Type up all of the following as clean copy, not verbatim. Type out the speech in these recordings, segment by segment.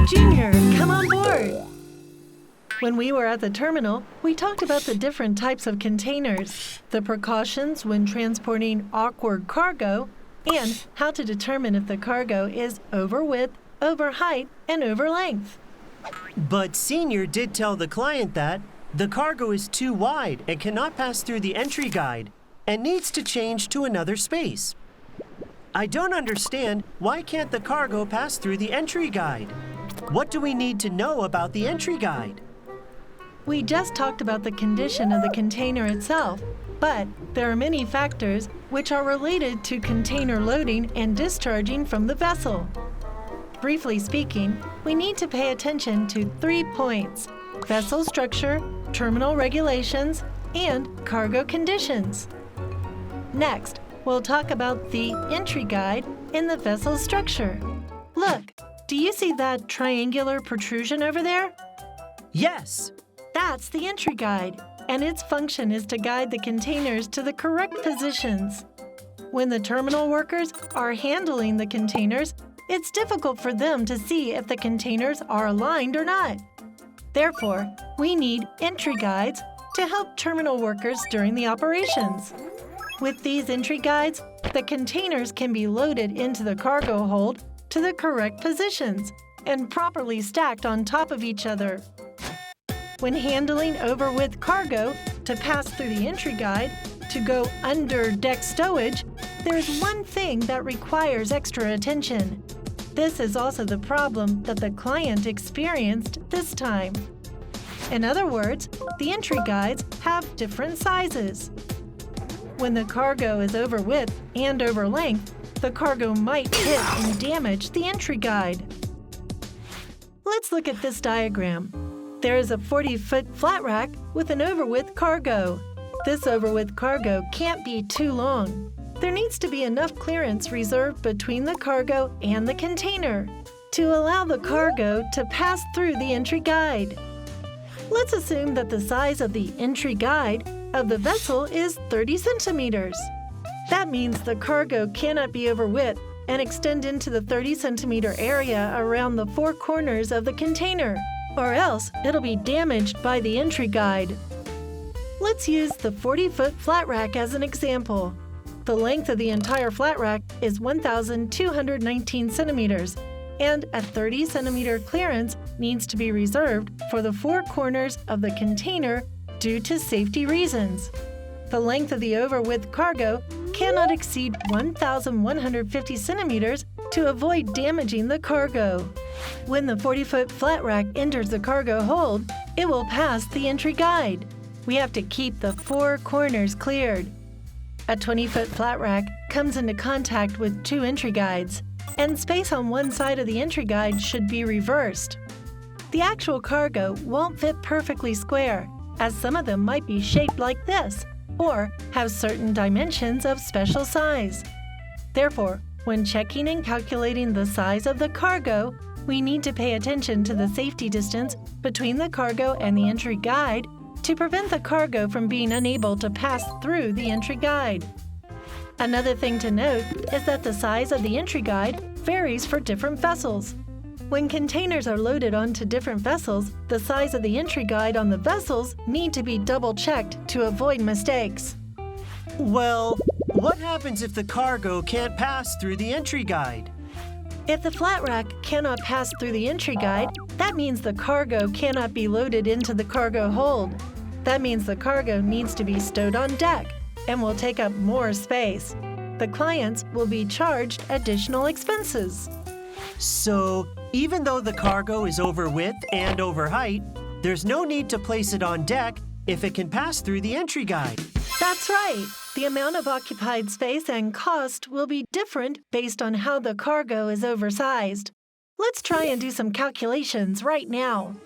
Junior, come on board. When we were at the terminal, we talked about the different types of containers, the precautions when transporting awkward cargo, and how to determine if the cargo is over width, over height, and over length. But Senior did tell the client that the cargo is too wide and cannot pass through the entry guide and needs to change to another space. I don't understand why can't the cargo pass through the entry guide? What do we need to know about the entry guide? We just talked about the condition of the container itself, but there are many factors which are related to container loading and discharging from the vessel. Briefly speaking, we need to pay attention to 3 points: vessel structure, terminal regulations, and cargo conditions. Next, we'll talk about the entry guide in the vessel structure. Look, do you see that triangular protrusion over there? Yes. That's the entry guide, and its function is to guide the containers to the correct positions. When the terminal workers are handling the containers, it's difficult for them to see if the containers are aligned or not. Therefore, we need entry guides to help terminal workers during the operations. With these entry guides, the containers can be loaded into the cargo hold to the correct positions and properly stacked on top of each other. When handling over-width cargo to pass through the entry guide to go under deck stowage, there's one thing that requires extra attention. This is also the problem that the client experienced this time. In other words, the entry guides have different sizes. When the cargo is over width and over length, the cargo might hit and damage the entry guide. Let's look at this diagram. There is a 40-foot flat rack with an over-width cargo. This over-width cargo can't be too long. There needs to be enough clearance reserved between the cargo and the container to allow the cargo to pass through the entry guide. Let's assume that the size of the entry guide of the vessel is 30 centimeters. That means the cargo cannot be over width and extend into the 30-centimeter area around the 4 corners of the container, or else it'll be damaged by the entry guide. Let's use the 40-foot flat rack as an example. The length of the entire flat rack is 1,219 centimeters, and a 30-centimeter clearance needs to be reserved for the 4 corners of the container due to safety reasons. The length of the over-width cargo cannot exceed 1,150 centimeters to avoid damaging the cargo. When the 40-foot flat rack enters the cargo hold, it will pass the entry guide. We have to keep the 4 corners cleared. A 20-foot flat rack comes into contact with 2 entry guides, and space on one side of the entry guide should be reversed. The actual cargo won't fit perfectly square, as some of them might be shaped like this, or have certain dimensions of special size. Therefore, when checking and calculating the size of the cargo, we need to pay attention to the safety distance between the cargo and the entry guide to prevent the cargo from being unable to pass through the entry guide. Another thing to note is that the size of the entry guide varies for different vessels. When containers are loaded onto different vessels, the size of the entry guide on the vessels need to be double-checked to avoid mistakes. Well, what happens if the cargo can't pass through the entry guide? If the flat rack cannot pass through the entry guide, that means the cargo cannot be loaded into the cargo hold. That means the cargo needs to be stowed on deck and will take up more space. The clients will be charged additional expenses. So, even though the cargo is over width and over height, there's no need to place it on deck if it can pass through the entry guide. That's right. The amount of occupied space and cost will be different based on how the cargo is oversized. Let's try and do some calculations right now.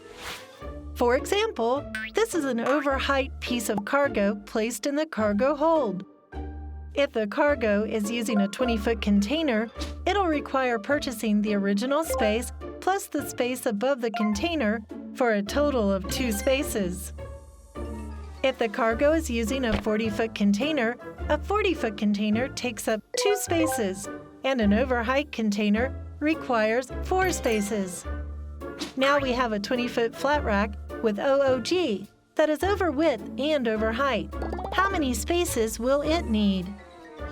For example, this is an over-height piece of cargo placed in the cargo hold. If the cargo is using a 20-foot container, it'll require purchasing the original space plus the space above the container for a total of 2 spaces. If the cargo is using a 40-foot container, a 40-foot container takes up 2 spaces, and an overheight container requires 4 spaces. Now we have a 20-foot flat rack with OOG that is over width and over height. How many spaces will it need?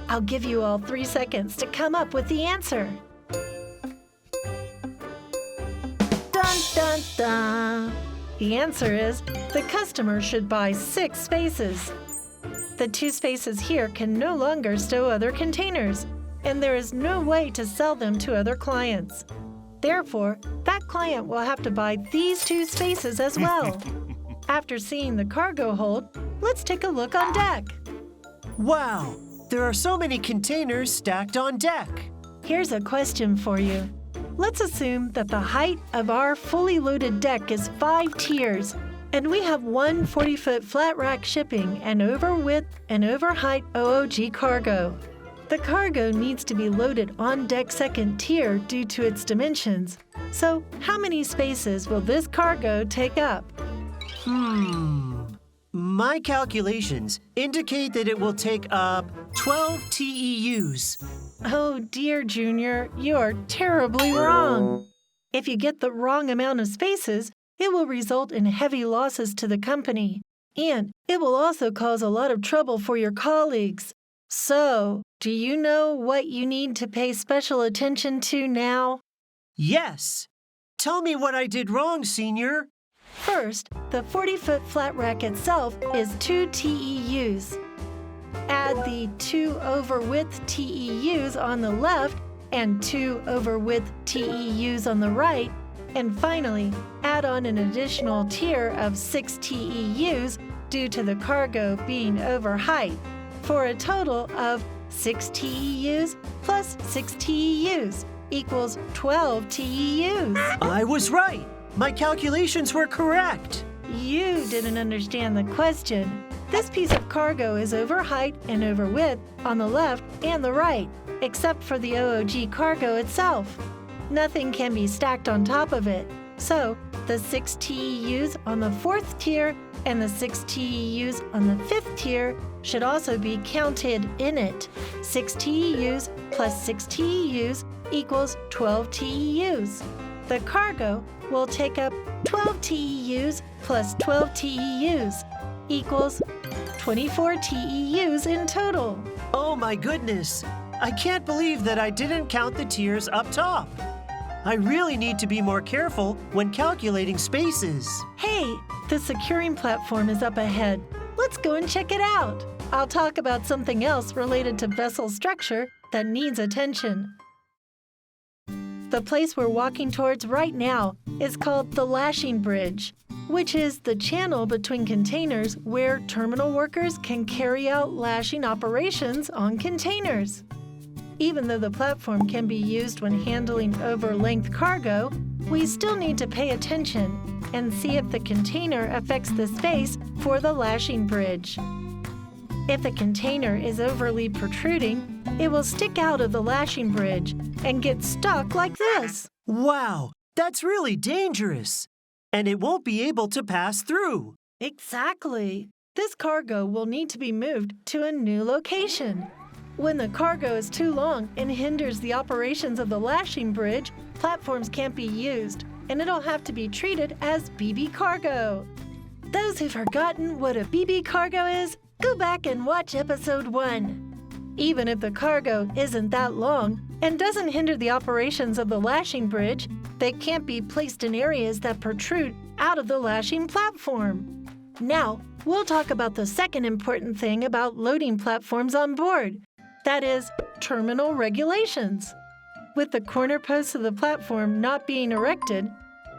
I'll give you all 3 seconds to come up with the answer. Dun, dun, dun. The answer is the customer should buy 6 spaces. The 2 spaces here can no longer stow other containers, and there is no way to sell them to other clients. Therefore, that client will have to buy these 2 spaces as well. After seeing the cargo hold, let's take a look on deck. Wow, there are so many containers stacked on deck. Here's a question for you. Let's assume that the height of our fully loaded deck is 5 tiers, and we have one 40-foot flat rack shipping an over width and over height OOG cargo. The cargo needs to be loaded on deck second tier due to its dimensions. So, how many spaces will this cargo take up? My calculations indicate that it will take up 12 TEUs. Oh dear, Junior, you are terribly wrong. If you get the wrong amount of spaces, it will result in heavy losses to the company, and it will also cause a lot of trouble for your colleagues. So, do you know what you need to pay special attention to now? Yes. Tell me what I did wrong, Senior. First, the 40-foot flat rack itself is 2 TEUs. Add the 2 over width TEUs on the left and 2 over width TEUs on the right, and finally, add on an additional tier of 6 TEUs due to the cargo being over height, for a total of 6 TEUs plus 6 TEUs equals 12 TEUs. I was right. My calculations were correct. You didn't understand the question. This piece of cargo is over height and over width on the left and the right, except for the OOG cargo itself. Nothing can be stacked on top of it. So, the 6 TEUs on the 4th tier and the 6 TEUs on the 5th tier should also be counted in it. 6 TEUs plus 6 TEUs equals 12 TEUs. The cargo will take up 12 TEUs plus 12 TEUs equals 24 TEUs in total. Oh my goodness. I can't believe that I didn't count the tiers up top. I really need to be more careful when calculating spaces. Hey, the securing platform is up ahead. Let's go and check it out. I'll talk about something else related to vessel structure that needs attention. The place we're walking towards right now is called the lashing bridge, which is the channel between containers where terminal workers can carry out lashing operations on containers. Even though the platform can be used when handling over-length cargo, we still need to pay attention and see if the container affects the space for the lashing bridge. If the container is overly protruding, it will stick out of the lashing bridge and get stuck like this. Wow, that's really dangerous. And it won't be able to pass through. Exactly. This cargo will need to be moved to a new location. When the cargo is too long and hinders the operations of the lashing bridge, platforms can't be used, and it'll have to be treated as BB cargo. Those who've forgotten what a BB cargo is, go back and watch episode 1. Even if the cargo isn't that long and doesn't hinder the operations of the lashing bridge, they can't be placed in areas that protrude out of the lashing platform. Now, we'll talk about the second important thing about loading platforms on board. That is, terminal regulations. With the corner posts of the platform not being erected,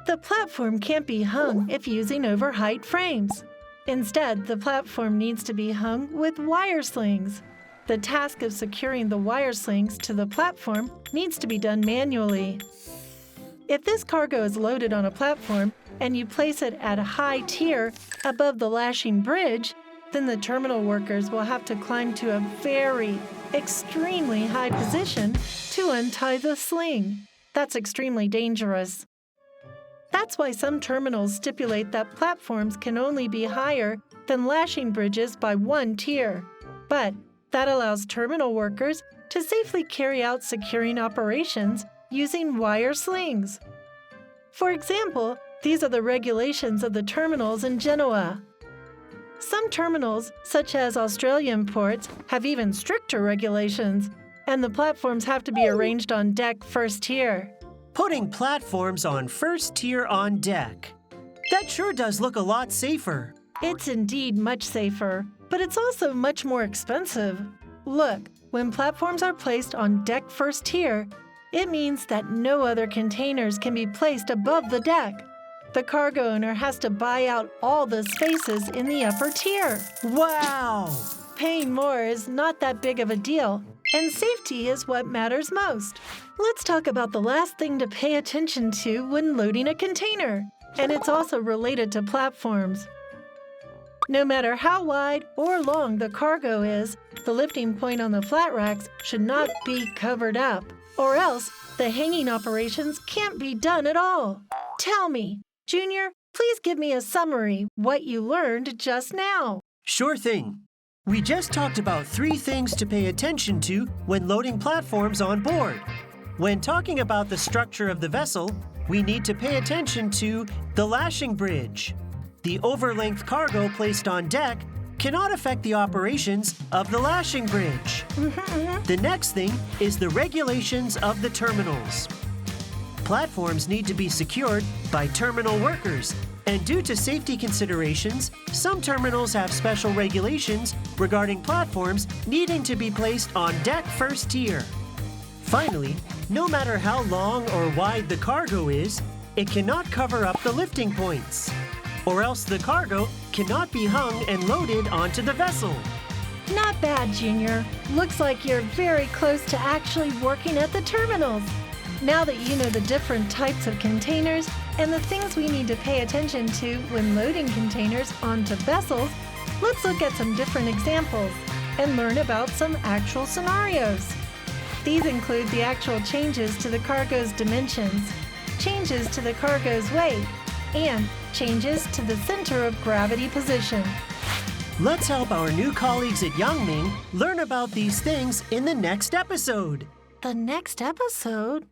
the platform can't be hung if using over-height frames. Instead, the platform needs to be hung with wire slings. The task of securing the wire slings to the platform needs to be done manually. If this cargo is loaded on a platform and you place it at a high tier above the lashing bridge, then the terminal workers will have to climb to a very, extremely high position to untie the sling. That's extremely dangerous. That's why some terminals stipulate that platforms can only be higher than lashing bridges by 1 tier. But that allows terminal workers to safely carry out securing operations using wire slings. For example, these are the regulations of the terminals in Genoa. Some terminals, such as Australian ports, have even stricter regulations, and the platforms have to be arranged on deck first tier. Putting platforms on first tier on deck. That sure does look a lot safer. It's indeed much safer, but it's also much more expensive. Look, when platforms are placed on deck first tier, it means that no other containers can be placed above the deck. The cargo owner has to buy out all the spaces in the upper tier. Wow! Paying more is not that big of a deal, and safety is what matters most. Let's talk about the last thing to pay attention to when loading a container, and it's also related to platforms. No matter how wide or long the cargo is, the lifting point on the flat racks should not be covered up, or else the hanging operations can't be done at all. Tell me, Junior, please give me a summary what you learned just now. Sure thing. We just talked about 3 things to pay attention to when loading platforms on board. When talking about the structure of the vessel, we need to pay attention to the lashing bridge. The overlength cargo placed on deck cannot affect the operations of the lashing bridge. The next thing is the regulations of the terminals. Platforms need to be secured by terminal workers, and due to safety considerations, some terminals have special regulations regarding platforms needing to be placed on deck first tier. Finally, no matter how long or wide the cargo is, it cannot cover up the lifting points, or else the cargo cannot be hung and loaded onto the vessel. Not bad, Junior. Looks like you're very close to actually working at the terminals. Now that you know the different types of containers and the things we need to pay attention to when loading containers onto vessels, let's look at some different examples and learn about some actual scenarios. These include the actual changes to the cargo's dimensions, changes to the cargo's weight, and changes to the center of gravity position. Let's help our new colleagues at Yangming learn about these things in the next episode. The next episode?